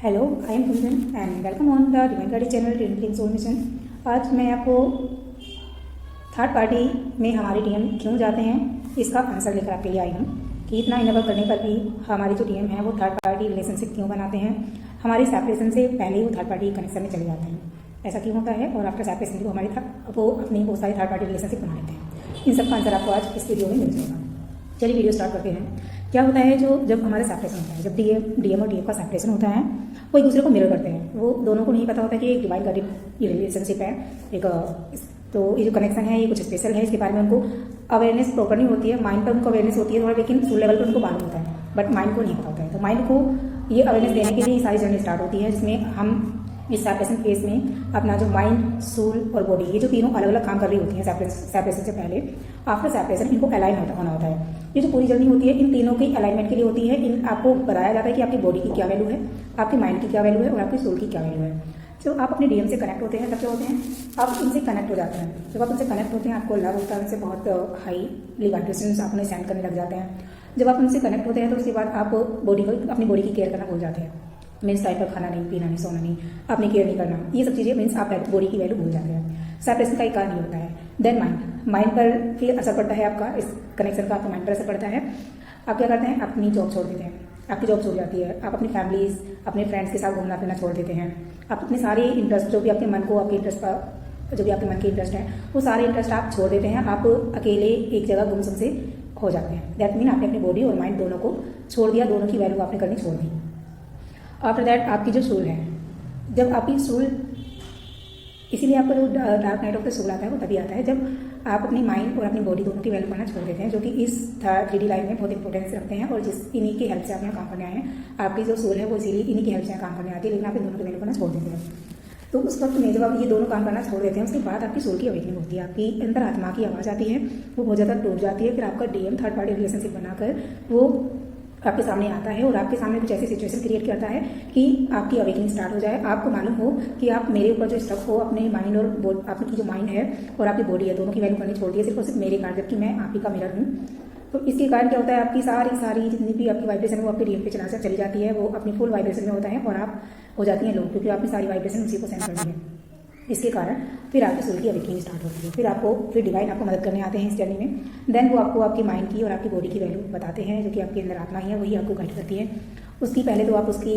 Hello, I am Kundan and welcome on the divine गाड़ी channel twinkling soul mission. आज मैं आपको थर्ड पार्टी में हमारे डीएम क्यों जाते हैं इसका आंसर लेकर आपके लिए आई हूँ कि इतना इनवर करने पर भी हमारे जो डीएम हैं वो थर्ड पार्टी रिलेशनशिप क्यों बनाते हैं। हमारी सेपरेशन से पहले ही वो थर्ड पार्टी कनेक्शन में चले जाते हैं, ऐसा क्यों होता है, और आफ्टर सेपरेशन भी वो अपनी बहुत सारी थर्ड पार्टी रिलेशनशिप बना लेते हैं। इन सब का आंसर आपको आज इस वीडियो में मिल जाएगा। चलिए वीडियो स्टार्ट करते हैं। क्या होता है जब हमारा सेपरेशन होता है, जब डीएम और डीएफ का सेपरेशन होता है, वो एक दूसरे को मिरर करते हैं। वो दोनों को नहीं पता होता कि एक डिवाइन गाइडेड ये रिलेशनशिप है, एक तो ये जो कनेक्शन है ये कुछ स्पेशल है। इसके बारे में उनको अवेयरनेस प्रॉपर नहीं होती है। माइंड पर उनको अवेयरनेस होती है थोड़ा, लेकिन सोल लेवल पर उनको मालूम होता है, बट माइंड को नहीं पता होता है। तो माइंड को ये अवेयरनेस देने के लिए सारी जर्नी स्टार्ट होती है, जिसमें हम इस सेपरेशन फेज में अपना जो माइंड, सोल और बॉडी, ये जो तीनों अलग अलग काम कर रही होती हैं सेपरेशन से पहले। आफ्टर सेपरेशन इनको अलाइन होना होता है। ये जो पूरी जर्नी होती है इन तीनों की अलाइनमेंट के लिए होती है। इन आपको बताया जाता है कि आपकी बॉडी की क्या वैल्यू है, आपके माइंड की क्या वैल्यू है और आपकी सोल की क्या वैल्यू है। जब आप अपने डीएम से कनेक्ट होते हैं तब क्या होते हैं, आप उनसे कनेक्ट हो जाते हैं। जब आप उनसे कनेक्ट होते हैं आपको लव होता है, उनसे बहुत हाई वाइब्रेशंस आप उन्हें सेंड करने लग जाते हैं। जब आप उनसे कनेक्ट होते हैं तो उसके बाद आप अपनी बॉडी की केयर करना भूल जाते हैं। मीन्स टाइम पर खाना नहीं, पीना नहीं, सोना नहीं, अपनी केयर नहीं करना, ये सब चीज़ें मीन्स आप बॉडी की वैल्यू भूल जाते हैं। सेपरेशन का एक कारण होता है। देन माइंड पर फिर असर पड़ता है आपका, इस कनेक्शन का आपके माइंड पर असर पड़ता है। आप क्या करते हैं, अपनी जॉब छोड़ देते हैं, आपकी जॉब छूट जाती है। आप अपनी फैमिलीज, अपने फ्रेंड्स के साथ घूमना फिरना छोड़ देते हैं। आप अपने सारे इंटरेस्ट जो भी आपके मन को, आपके इंटरेस्ट का जो भी आपके मन के इंटरेस्ट हैं, वो सारे इंटरेस्ट आप छोड़ देते हैं। आप अकेले एक जगह गुमसुम से हो जाते हैं। दैट मीन आपने अपनी बॉडी और माइंड दोनों को छोड़ दिया, दोनों की वैल्यू आपने करनी छोड़ दी। आफ्टर दैट आपकी जो सोल है, जब आपकी सोल, इसीलिए आपका जो dark night of the soul आता है वो तभी आता है जब आप अपनी माइंड और अपनी बॉडी दोनों की वैल्यू करना छोड़ देते हैं, जो कि इस 3D लाइफ में बहुत इंपॉर्टेंस रखते हैं। और इन्हीं की हेल्प से आप यहाँ काम करने आए हैं। आपकी जो सोल है वो इसीलिए इन्हीं की हेल्प से काम करने आती है, लेकिन आप इन दोनों की वैल्यू करना छोड़ देते हैं। तो उस वक्त में जब आप ये दोनों काम करना छोड़ देते हैं, उसके बाद आपकी सोल की अवेकनिंग होती है। आपकी अंदर आत्मा की आवाज़ आती है, वो बहुत ज़्यादा टूट जाती है। फिर आपका डीएम थर्ड पार्टी रिलेशनशिप बनाकर वो आपके सामने आता है और आपके सामने कुछ ऐसी सिचुएशन क्रिएट करता है कि आपकी अवेकनिंग स्टार्ट हो जाए। आपको मालूम हो कि आप मेरे ऊपर जो स्टक हो, अपने माइंड और आपकी जो माइंड है और आपकी बॉडी है, दोनों की वैल्यू करनी छोड़ दी है सिर्फ और सिर्फ मेरे कारण, जबकि मैं आप ही का मिरर हूँ। तो इसके कारण क्या होता है, आपकी सारी जितनी भी आपकी वाइब्रेशन है वो आपके डीएम पे चली जाती है। वो अपनी फुल वाइब्रेशन में होता है और आप हो जाती हैं लो, क्योंकि आपने सारी वाइब्रेशन उसी को सेंड कर दी है। इसके कारण फिर आपकी सोल की अवेकनिंग स्टार्ट होती है। फिर डिवाइन आपको मदद करने आते हैं इस जर्नी में। देन वो आपको आपकी माइंड की और आपकी बॉडी की वैल्यू बताते हैं, जो कि आपके अंदर आत्मा ही है, वही आपको गाइड करती है। उसकी पहले तो आप उसकी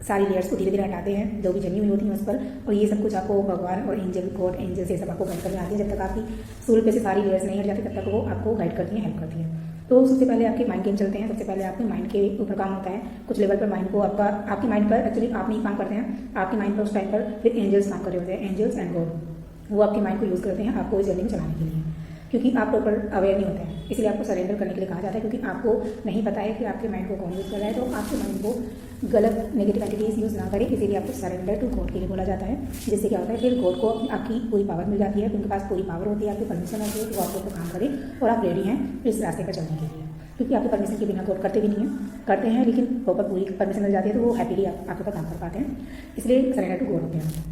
सारी लेयर्स को धीरे धीरे हटाते हैं जो भी जमी हुई होती है उस पर, और ये सब कुछ आपको भगवान और गॉड एंजल से सब आपको गाइड करने आती है। जब तक आपकी सोल पे से सारी लेयर्स नहीं हट जाती तब तक वो आपको गाइड करती हैं, हेल्प करती हैं। तो सबसे पहले आपके माइंड गेम चलते हैं। सबसे पहले आपके माइंड के ऊपर काम होता है। कुछ लेवल पर माइंड को आपकी माइंड पर एक्चुअली आप नहीं काम करते हैं, आपकी माइंड पर उस टाइम पर फिर एंजल्स काम कर रहे होते हैं, एंजल्स एंड गॉड। वो आपकी माइंड को यूज़ करते हैं आपको इस जर्नी में चलाने के लिए, क्योंकि आप प्रॉपर अवेयर नहीं होते हैं। इसलिए आपको सरेंडर करने के लिए कहा जाता है, क्योंकि आपको नहीं पता है कि आपके माइंड को कौन यूज़ कर रहा है। तो आपके माइंड को गलत नेगेटिव एंटिटीज यूज़ ना करें, इसीलिए आपको सरेंडर टू गॉड के लिए बोला जाता है। जिससे क्या होता है, फिर गॉड को आपकी पूरी पावर मिल जाती है। उनके पास पूरी पावर होती है, आपकी परमिशन होती है कि वो आपको काम करे और आप रेडी हैं इस रास्ते पर चलने के लिए। क्योंकि आपकी परमिशन के बिना गॉड करते भी नहीं है, करते हैं लेकिन प्रॉपर पूरी परमिशन मिल जाती है तो वो हैप्पीली आपके ऊपर काम कर पाते हैं। इसलिए सरेंडर टू गॉड होते हैं।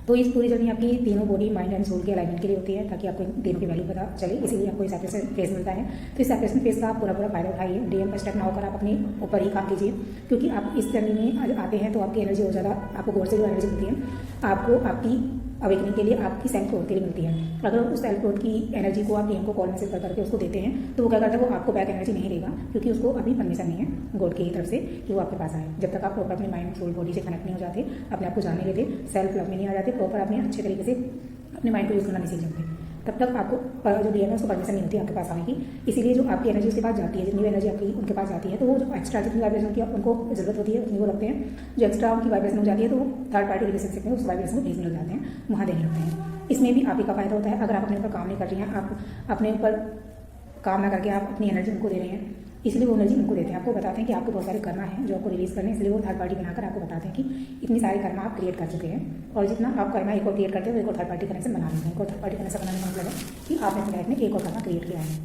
तो इस पूरी जर्नी आपकी तीनों बॉडी, माइंड एंड सोल के अलाइनमेंट के लिए होती है, ताकि आपको तीनों की वैल्यू पता चले। इसीलिए आपको सेपरेशन फेज मिलता है। तो इस सेपरेशन फेज का आप पूरा फायदा उठाइए। डीएम पर स्टेप ना होकर आप अपने ऊपर ही काम कीजिए, क्योंकि आप इस जर्नी में आते हैं तो आपकी एनर्जी बहुत ज़्यादा, आपको गॉड से जो एनर्जी मिलती है आपको आपकी अवेकनिंग के लिए आपकी सेल्फ ग्रोथ के लिए मिलती है। अगर उस सेल्फ ग्रोथ की एनर्जी को आप डीएम को कॉल मैसेज करके उसको देते हैं तो वो क्या करता है, वो आपको बैक एनर्जी नहीं देगा, क्योंकि उसको अभी परमिशन नहीं है गॉड की तरफ से कि वो आपके पास आए। जब तक आप प्रॉपर अपने माइंड, सोल, बॉडी से कनेक्ट नहीं हो जाते, अपने आप को जानने लेते, सेल्फ लव में नहीं आ जाते, प्रॉपर अपने अच्छे तरीके से अपने माइंड को यूज़ करना नहीं सीख जाते, तब तक आपको जो डीएम है उसको परमिशन नहीं होती आपके पास आने की। इसीलिए जो आपकी एनर्जी उसके पास जाती है, जितनी भी एनर्जी आपकी उनके पास जाती है, तो वो जो एक्स्ट्रा जितनी वाइब्रेशन की उनको जरूरत होती है उतनी वो रखते हैं। जो एक्स्ट्रा उनकी वाइब्रेशन हो जाती है तो वो थर्ड पार्टी रिलेशनशिप में उस वाइब्रेशन को भेजने लग जाते हैं, वहाँ देने लगते हैं। इसमें भी आप ही का फायदा होता है। अगर आप अपने ऊपर काम नहीं कर रही हैं, आप अपने ऊपर काम ना करके आप अपनी एनर्जी उनको दे रहे हैं, इसलिए वो एनर्जी उनको देते हैं। आपको बताते हैं कि आपको बहुत सारे कर्मा है जो आपको रिलीज करने, इसलिए वो थर्ड पार्टी बनाकर आपको बताते हैं कि इतनी सारे कर्मा आप क्रिएट कर चुके हैं, और जितना आप कर्मा एक और क्रिएट करते हो एक और थर्ड पार्टी कनेक्शन बना लेते हैं। एक और थर्ड पार्टी कनेक्शन बनाने का मतलब है कि आपने अपनी लाइफ में एक और कर्मा क्रिएट किया है।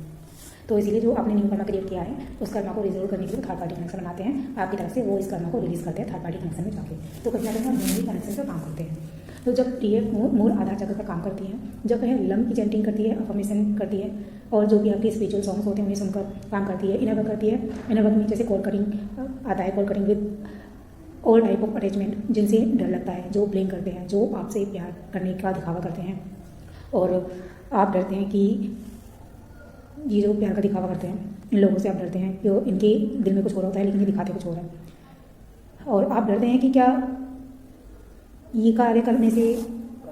तो इसीलिए जो आपने न्यू कर्मा क्रिएट किया है उस कर्मा को रिजोल्व करने के लिए थर्ड पार्टी कनेक्शन बनाते हैं आपकी तरफ से। वो इस कर्मा को रिलीज करते हैं थर्ड पार्टी कनेक्शन में जाके। तो कहीं ना कहीं हम दोनों ही कनेक्शन पर काम करते हैं। तो जब डीएफ मूल आधार जगह का काम करती है, जब वह लम की चैंटिंग करती है, अफर्मेशन करती है, और जो भी आपके स्पिरिचुअल सॉन्ग्स होते हैं उन्हें सुनकर काम करती है, इनर वर्क करती है। इनर वर्क में जैसे कॉल कटिंग आता है, call cutting with all type of attachment जिनसे डर लगता है, जो ब्लेम करते हैं, जो आपसे प्यार करने का दिखावा करते हैं और आप डरते हैं कि ये जो प्यार का दिखावा करते हैं इन लोगों से आप डरते हैं कि इनके दिल में कुछ हो रहा होता है लेकिन ये दिखाते कुछ और है। और आप डरते हैं कि क्या ये कार्य करने से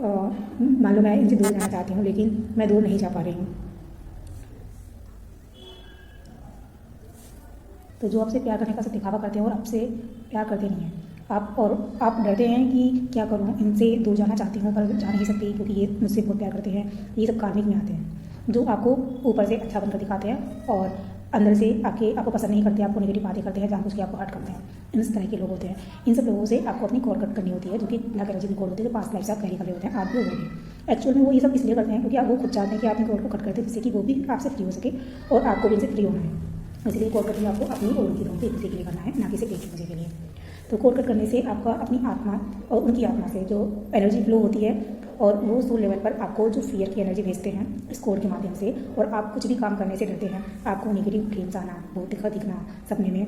मान लो मैं इनसे दूर जाना चाहती हूँ लेकिन मैं दूर नहीं जा पा रही हूँ। तो जो आपसे प्यार करने का सब दिखावा करते हैं और आपसे प्यार करते नहीं हैं आप, और आप डरते हैं कि क्या करूँ, इनसे दूर जाना चाहती हूँ पर जा नहीं सकती क्योंकि ये मुझसे बहुत प्यार करते हैं। ये सब कार्मिक में आते हैं जो आपको ऊपर से अच्छा बनकर दिखाते हैं और अंदर से आपको पसंद नहीं करते, आपको नेगेटिव बातें करते हैं, जानबूझ के आपको हर्ट करते हैं। इस तरह के लोग होते हैं। इन सब लोगों से आपको अपनी कॉल कट करनी होती है, जो कि ब्लैक एनर्जी की कॉल होती है, जो पास्ट लाइफ से आप कैरी कर रहे होते हैं, आप भी होंगे। एक्चुअल में वो ये सब इसलिए करते हैं क्योंकि आप वो खुद चाहते हैं कि आप इन कॉल को कट करते हैं जिससे कि वो भी आपसे फ्री हो सके और आपको भी इनसे फ्री होना है। इसलिए कॉल कटिंग आपको अपनी और उनकी दोनों किसी के लिए करना है, ना कि सिर्फ एक दूसरे के लिए। तो कॉल कट करने से आपका अपनी आत्मा और उनकी आत्मा से जो एनर्जी फ्लो होती है और वो सोल लेवल पर आपको जो फियर की एनर्जी भेजते हैं इस कोड के माध्यम से, और आप कुछ भी काम करने से डरते हैं, आपको नेगेटिव ड्रीम्स आना, बहुत दिखना सपने में,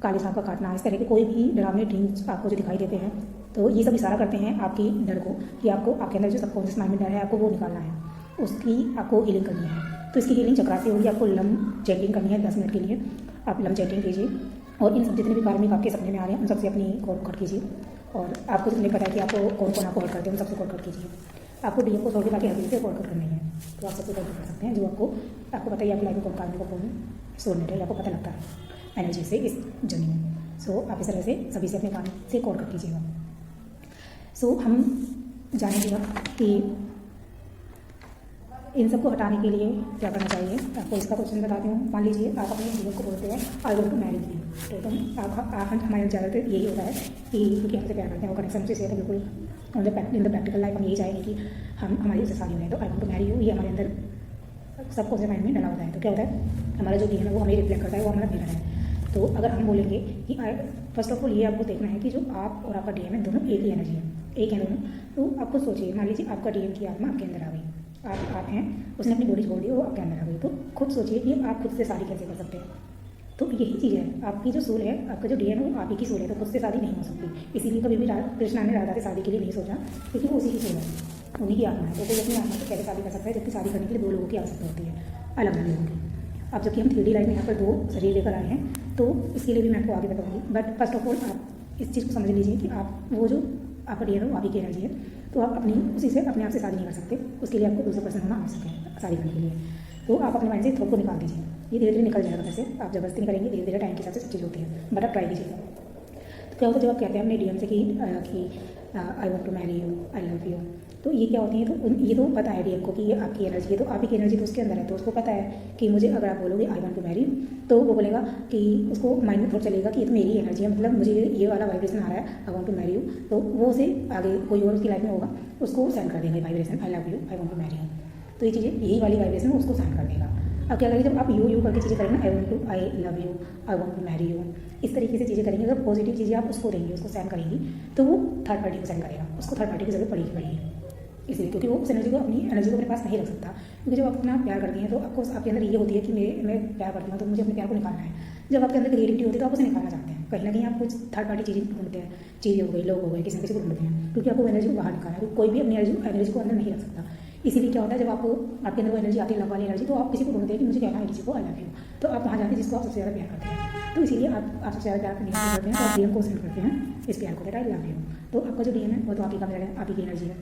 काले सांप का काटना, इस तरह के कोई भी डरावने ड्रीम्स आपको जो दिखाई देते हैं, तो ये सब इशारा करते हैं आपकी डर को कि आपको आपके अंदर जो सबकॉन्शियस माइंड में डर है आपको वो निकालना है, उसकी आपको हीलिंग करनी है। तो इसकी हीलिंग चक्रा से होगी। आपको लम चैंटिंग करनी है 10 मिनट के लिए, आप लम चैंटिंग कीजिए और इन सब जितने भी कार्मिक आपके सपने में आ रहे हैं उन सबसे अपनी कॉल कट कीजिए। और आपको जितने पता है कि आपको कौन कौन आपको हर्ट करते हैं उन सबसे कॉल कट कीजिए। आपको डीएम को छोड़ के बाकी हर किसी से कॉल कट करनी है, तो आप सबसे कॉल कर सकते हैं जो आपको पता है आपकी लाइफ में कौन कार्मिक को कौन सोलमेट है, आपको पता लगता है एनर्जी से इस जर्नी में। सो आप इस तरह से सभी से अपने काम से कॉल कट कीजिएगा। सो हम जानेंगे कि इन सबको हटाने के लिए क्या करना चाहिए। आपको इसका क्वेश्चन बताती हूँ। मान लीजिए आप अपने जीवन को बोलते हैं I want to marry you, तो हमारे ज़्यादातर यही होता है कि क्योंकि हमसे प्यार करते हैं, वो कनेक्शन से है, बिल्कुल इन द प्रैक्टिकल लाइफ हम यही चाहेंगे कि हमारी उससे शादी हो जाए, तो I want to marry you ये हमारे अंदर सबको से माइंड में डला होता है। तो क्या होता है, हमारा जो डीएनए है वो हमें रिफ्लेक्ट करता है, वो हमारा मिरर है। तो अगर हम बोलेंगे कि फर्स्ट ऑफ ऑल ये आपको देखना है कि जो आप और आपका डीएम है दोनों एक ही एनर्जी है, एक है दोनों। तो आपको सोचिए, मान लीजिए आपका डीएम की आत्मा आपके अंदर आ गई, आप हैं, उसने अपनी बॉडी छोड़ दी, वो आपके अंदर आ गई, तो खुद सोचिए कि आप खुद से शादी कैसे कर सकते हैं। तो यही चीज़ है, आपकी जो सोल है, आपका जो डीएनए है वो आप ही की सोल है, तो खुद से शादी नहीं हो सकती। इसीलिए कभी भी कृष्णा ने राधा से शादी के लिए नहीं सोचा, क्योंकि वो उसी की सोल है, उन्हीं की आत्मा है। तो कोई अपनी आत्मा से कैसे शादी कर सकता है, जबकि शादी करने के लिए दो लोगों की आवश्यकता होती है, अलग अलग लोगों की। अब जबकि हम 3D लाइफ में यहाँ पर दो शरीर लेकर आए हैं, तो इसके लिए भी मैं आपको आगे बताऊँगी। बट फर्स्ट ऑफ ऑल आप इस चीज़ को समझ लीजिए कि आप वो जो आपका डीएनए है वो आप ही की एनर्जी है, तो आप उसी से अपने आप से शादी नहीं कर सकते। उसके लिए आपको दूसरा पर्सन होना आवश्यक है शादी करने के लिए। तो आप अपने माइंड से थॉट को निकाल दीजिए, ये धीरे धीरे निकल जाएगा। वैसे आप जबरदस्ती नहीं करेंगे, धीरे धीरे टाइम के हिसाब से सब चीज़ होती है, बट आप ट्राई कीजिएगा। तो क्या होता है, जब आप कहते हैं अपने डीएम से कि I want to marry you, I love you, तो ये क्या होती है, तो ये तो पता है डीएम को कि ये आपकी एनर्जी है, तो आप ही की एनर्जी तो उसके अंदर है, तो उसको पता है कि मुझे अगर आप बोलोगे I want to marry you, तो वो बोलेगा कि उसको माइंड में थॉट चलेगा कि ये तो मेरी एनर्जी है, मतलब मुझे ये वाला वाइब्रेशन आ रहा है I want to marry you, तो वो उसे आगे कोई और उसकी लाइफ में होगा उसको सेंड कर देंगे vibration I love you, I want to marry you. तो ये चीज़ें, यही वाली वाइब्रेशन उसको सेंड कर देगा। अब क्या करेंगे, जब आप यू करके चीज़ें करेंगे ना, I want to, I love you, I want to marry you, इस तरीके से चीज़ें करेंगे, अगर पॉजिटिव चीज़ें आप उसको देंगे, उसको सेंड करेंगी, तो वो थर्ड पार्टी को सेंड करेगा, उसको थर्ड पार्टी की जरूरत पड़ेगी। इसलिए क्योंकि वो उस एनर्जी को, अपनी एनर्जी को अपने पास नहीं रख सकता, क्योंकि जब आप अपना प्यार करती हैं तो आपको आपके अंदर ये होती है कि मैं प्यार करती हूँ तो मुझे अपने प्यार को निकालना है। जब आपके अंदर क्रिएटिविटी होती है तो आप उसे निकालना चाहते हैं, कहीं ना कहीं आप कुछ थर्ड पार्टी चीज़ें ढूंढते हैं, चीज़ें हो गई, लोग हो गए, किसी न किसी को ढूंढते हैं, क्योंकि आपको एनर्जी को बाहर निकालना है। कोई भी अपनी एनर्जी को अंदर नहीं रख सकता। इसीलिए क्या होता है, जब आपके अंदर वो एनर्जी आती है, लव वाली एनर्जी, तो आप किसी को ढूंढते हैं कि मुझे कहना है किसी को आई लव यू, तो आप वहाँ जाते हैं जिसको आप सबसे ज़्यादा प्यार करते हैं। तो इसीलिए आप सबसे ज़्यादा प्यार करते हैं और डीएम को सेंड करते हैं इस प्यार को, आई लव यू। तो आपका जो डीएम है वो तो आप ही का मिरर है, आप ही की एनर्जी है,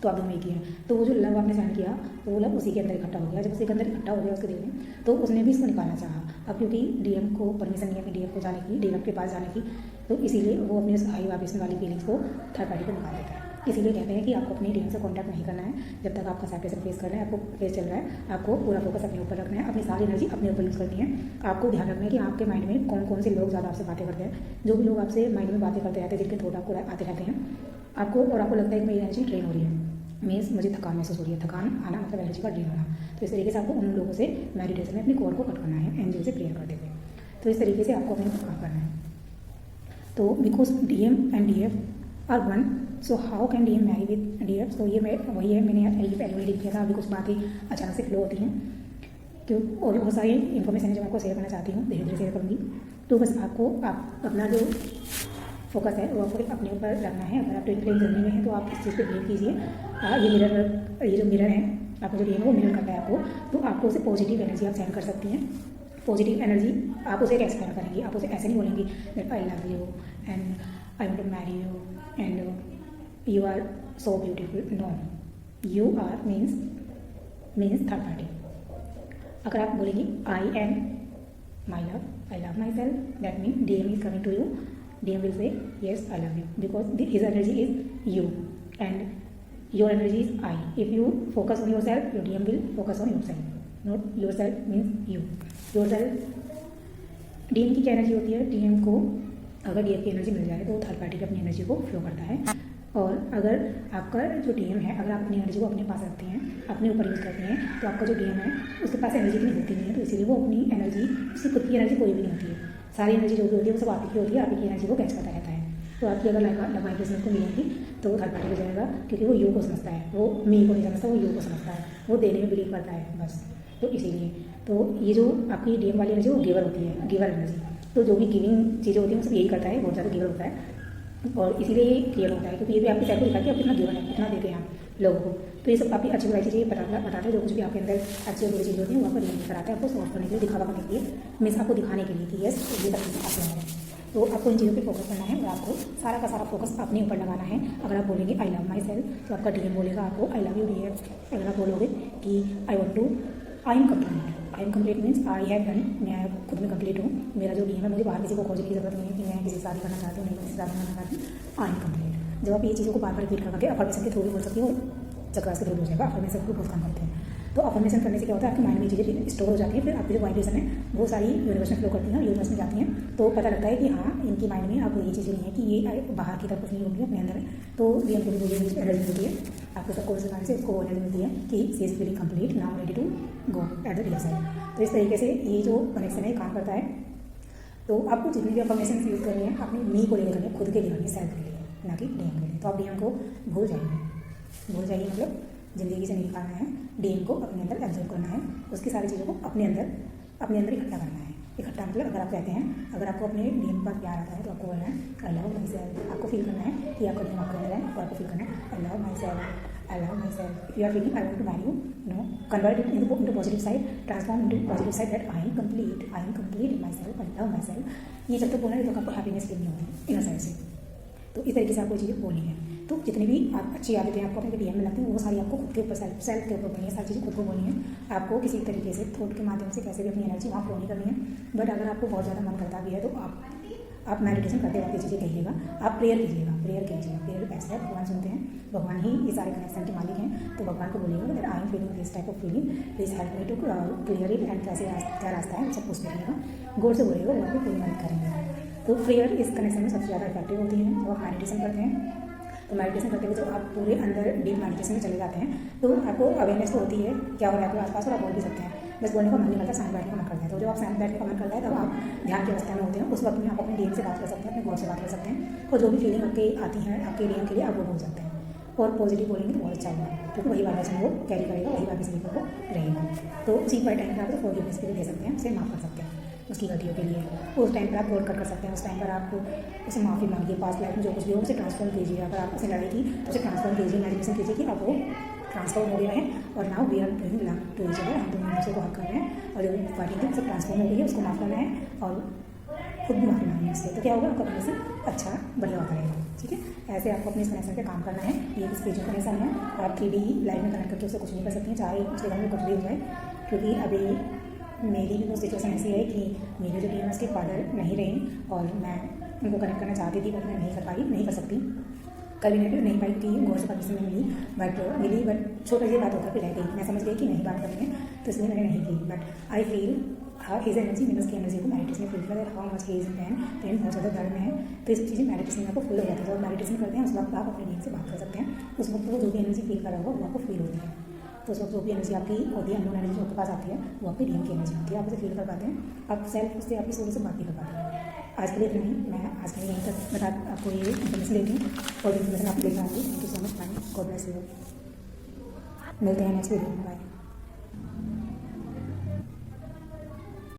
तो आप दोनों एक ही हैं। तो वो जो लव आपने सेंड किया, तो वो लव उसी के अंदर इकट्ठा हो गया। जब उसी के अंदर इकट्ठा हो गया उसके दिल में, तो उसने भी इसको निकालना चाहा। अब क्योंकि डीएम को परमिशन नहीं है अपने डीएम को जाने की, डीएम के पास जाने की, तो इसीलिए वो अपने हाई वाइब्रेशन वाली फीलिंग्स को थर्ड पार्टी को निकाल देता है। इसीलिए कहते हैं कि आपको अपने डीएम से कॉन्टैक्ट नहीं करना है जब तक आपका सेपरेशन फेस कर रहे हैं, आपको फेस चल रहा है, आपको पूरा फोकस अपने ऊपर रखना है, अपनी सारी एनर्जी अपने ऊपर यूज़ करनी है। आपको ध्यान रखना है कि आपके माइंड में कौन कौन से लोग ज़्यादा आपसे बातें करते हैं। जो भी लोग आपसे माइंड में बातें करते रहते हैं, जिनके थॉट आपको आते रहते हैं, आपको लगता है कि मेरी एनर्जी ड्रेन हो रही है, मुझे थकान महसूस हो रही है, थकान आना मतलब एनर्जी का ड्रेन होना। तो इस तरीके से आपको उन लोगों से मेडिटेशन में अपनी कोर को कट करना है, एनर्जी से प्रेयर करते हुए। तो इस तरीके से आपको अपने काम करना है। तो because DM and DF are one, so how can DM marry with DF. तो ये वही है, मैंने पहले रीड किया था। अभी कुछ बातें अचानक से फ्लो होती हैं, क्यों, और बहुत सारी इन्फॉर्मेशन है जो मैं आपको शेयर करना चाहती हूँ, धीरे धीरे शेयर करूँगी। तो बस आप अपना जो फोकस है वो आपको अपने ऊपर रखना है। अगर आप ट्विन फ्लेम जर्नी में है तो आप इस चीज़ पर बिलीव कीजिए। ये जो मिरर है आपका जो डीएम है वो मिरर करता है आपको, तो आपको उसे पॉजिटिव एनर्जी आप सेंड कर सकती हैं। पॉजिटिव एनर्जी आप उसे कैसे सेंड करेंगी, आप उसे ऐसे नहीं बोलेंगी that I love you and I want to marry you and you are so beautiful. No, you are means third party. अगर आप बोलेंगी I am my love, I love my self, that mean DM is coming to you, DM will say yes I love you because his energy is you and your energy is I. If you focus on your self, your DM will focus on your self, not your self means you. Your self DM की क्या energy होती है, DM को अगर DM की energy मिल जाए तो third party पे अपनी एनर्जी को फ्लो करता है। और अगर आपका जो डीएम है, अगर आप अपनी एनर्जी को अपने पास रखते हैं, अपने ऊपर यूज़ करते हैं, तो आपका जो डीएम है उसके पास एनर्जी नहीं होती नहीं है, तो इसीलिए वो अपनी एनर्जी, उसकी खुद की एनर्जी कोई भी नहीं होती है। सारी एनर्जी जो भी होती है वो सब आप ही की होती है, आप ही की एनर्जी को कैच करता रहता है। तो आपकी अगर लव वाइब्रेशन को मिलेंगी तो वो थर्ड पार्टी को जाएगा, क्योंकि वो यू को समझता है, वो मी को नहीं समझता, वो यू को समझता है, वो देने में बिलीव करता है बस। तो इसीलिए तो ये जो आपकी डीएम वाली एनर्जी वो गिवर होती है, गिवर एनर्जी। तो जो भी गिविंग चीज़ें होती हैं वो सब यही करता है, बहुत ज़्यादा गिवर होता है और इसीलिए ये क्लियर होता है, क्योंकि ये भी आपके सेल्फ को दिखाती है आप कितना गिवर है, कितना देते हैं आप लोगों को। तो ये सब काफ़ी अच्छी बुराई चीज़ें बताते हैं, जो कुछ भी आपके अंदर अच्छी और बुरी चीज़ें होती हैं वो आपको रियलाइज कराते हैं, आपको सॉल्व करने के लिए, दिखावा करने के लिए, मीन्स आपको दिखाने के लिए कि यस ये सब चीज़ें आपके अंदर है। तो आपको इन चीज़ों पे फोकस करना है और आपको सारा का सारा फोकस अपने ऊपर लगाना है। अगर आप बोलेंगे आई लव माई सेल्फ तो आपका डीएम बोलेगा आपको आई लव यू डीएम। अगर आप बोलोगे कि I want to I am complete means I have done, मैं खुद में कंप्लीट हूँ, मेरा जो डीएम है, मुझे बाहर किसी को खोजने की जरूरत नहीं है कि मैं किसी से शादी करना चाहती हूँ, नहीं किसी से शादी करना चाहती हूँ, आई एम कम्प्लीट। जब आप ये चीज़ों को बार बार रिपीट करके अफर्मेशन के थ्रू भी बोल सकती हो, चक्रास के थ्रू हो जाएगा, अफर्मेशन को बहुत कम करते हैं। तो अफर्मेशन करने से क्या होता है, आपके माइंड में चीज़ें स्टोर हो जाती हैं, फिर आपकी जो वाइब्रेशन है वो सारी यूनिवर्स में फ्लो करती हैं और यूनिवर्स में जाती हैं, तो पता लगता है कि हाँ इनकी माइंड में अब ये चीज़ें नहीं है कि ये बाहर की तरफ कुछ नहीं होगी, अपने अंदर है। तो डीएम को भी वो एनर्जी मिलती है, आपको सबको बनाने से उसको एनर्जी मिलती है कि she is feeling complete, now ready to go at the real side. तो इस तरीके से ये जो कनेक्शन है काम करता है। तो आपको जितनी भी अफर्मेशन यूज़ करनी है अपनी मी को लेकर करनी है, खुद के लिए करनी है, सेल्फ के लिए, ना कि डीएम के लिए। तो आप डीएम को भूल जाइए मतलब ज़िंदगी से निकालना है, डीएम को अपने अंदर एब्जॉर्व करना है, उसकी सारी चीज़ों को अपने अंदर इकट्ठा करना है। इकट्ठा मतलब अगर आप कहते हैं, अगर आपको अपने डीएम पर प्यार आता है तो आपको बोलना है आई लव माई सेल्फ। आपको फील करना है कि आपका डीएम आपके अंदर है और आपको फील करना है I love my self, I love my self. If you are feeling I want to marry you, no, convert it into positive side, transform into positive side that I am complete myself, I love my self. ये जब तक बोलना है तो आपको happiness feel नहीं होगी inner side से। तो इस तरीके से आपको चीज़ें बोलनी है। तो जितनी भी अच्छी आदतें आपको अपने डीएम में लगती हैं वो सारी आपको खुद के ऊपर सेल्फ के ऊपर बोलनी है, सारी चीज़ें खुद को बोलनी है। आपको किसी तरीके से थॉट के माध्यम से कैसे भी अपनी एनर्जी वहाँ फ्लो नहीं करनी है। बट अगर आपको बहुत ज़्यादा मन करता भी है तो आप मेडिटेशन करते वक्त ये चीज़ें कहिएगा, आप प्रेयर कीजिएगा। प्रेयर बेस्ट है, भगवान सुनते हैं, भगवान ही ये सारे कनेक्शन के मालिक हैं। तो भगवान को बोलिएगा that I am feeling this type of feeling, please help me to clear it and कैसे क्या रास्ता है सब कुछ देखिएगा, गौर से बोलिएगा, वो आपको पूरी मदद करेंगे। तो प्रेयर इस कनेक्शन में सबसे ज़्यादा इफेक्टिव होती है। जब आप मेडिटेशन करते हैं तो मेडिटेशन करते हुए जब आप पूरे अंदर डीप मेडिटेशन में चले जाते हैं तो आपको अवेयरनेस तो होती है क्या हो रहा है आपके आसपास, और आप बोल भी सकते हैं। बस बोलने का मन नहीं करता, शांत बैठने का मन करता है। तो जब आप शांत बैठने का मन करता है तब आप ध्यान की अवस्था में होते हैं, उस वक्त में आप अपने डीएम से बात कर सकते हैं, अपने गॉड से बात कर सकते हैं, और जो भी फीलिंग आपके आती है आपके डीएम के लिए आप वो बोल सकते हैं। और पॉजिटिव बोलेंगे तो बहुत अच्छा होगा, क्योंकि वही वाइब्रेशन वो कैरी करेगा, वही वाइब्रेशन को रहेगा। तो उसी पर टाइम पर आप फॉरगिवनेस के लिए दे सकते हैं, उसे माफ़ कर सकते हैं उसकी गलतियों के लिए। उस टाइम पर आप गॉड कर सकते हैं, उस टाइम पर आप उसे माफ़ी मांगिए, पास्ट लाइफ में जो कुछ भी हो उसे ट्रांसफॉर्म कीजिए। अगर आप उसे लड़ाई थी तो उसे ट्रांसफॉर्म कीजिए, मेडिटेशन कीजिए कि अब वो ट्रांसफॉर्म हो गया है और now we are doing love to each other. हम दोनों दूसरे को हक कर रहे हैं और जो फाइटिंग थी उसे ट्रांसफॉर्म हो गई है, उसको माफ़ करना है और खुद भी माफ़ी मांगनी है उससे। तो क्या होगा, आपका कनेक्शन अच्छा बढ़िया होता रहेगा। ठीक है, ऐसे आपको अपने इस कनेक्शन पे काम करना है। ये स्पिरिचुअल कनेक्शन है, आप 3D लाइफ में कनेक्ट करके उससे कुछ नहीं कर सकती हैं, चाहे उसके घर में कुछ भी हो जाए। क्योंकि अभी मेरी भी वो सिचुएशन ऐसी है कि मेरे जो डीएम के फादर नहीं रहे और मैं उनको कनेक्ट करना चाहती थी बट मैं नहीं कर सकती। कभी नहीं पाई कि गौर से परमिशन में मिली बट छोटा सी बात होकर फिर रह गई। मैं समझ गई कि नहीं बात करनी है, तो इसलिए मैंने नहीं की। But I feel his energy, मैंने उसकी एनर्जी को मेडिटेशन में फील किया, how much he is in pen बहुत ज़्यादा दर्द में है। तो ये सब चीज़ें मेडिटेशन में आपको फील हो जाती है। जब मेडिटेशन करते हैं उस वक्त आप अपने डीएम से बात कर सकते हैं, उस वक्त वो जो भी एनर्जी फील कर रहा होगा वो आपको फील होती है। तो उस वक्त जो भी एनर्जी आपकी होती है, अननोन एनर्जी जो आपके पास आती है वो आपकी डीएम की एनर्जी होती है, आप उसे फील कर पाते हैं, आप सेल्फ उससे आपकी सोल से बात भी कर पाते हैं। आज के लिए इतना ही, मैं आज के लिए यहीं तक बता आपको ये इन्फॉर्मेशन देती हूँ और इन्फॉर्मेशन आपको देख रहा हूँ। Thank you so much, bye, God bless you. मिलते हैं नेक्स्ट वीडियो में, बाय।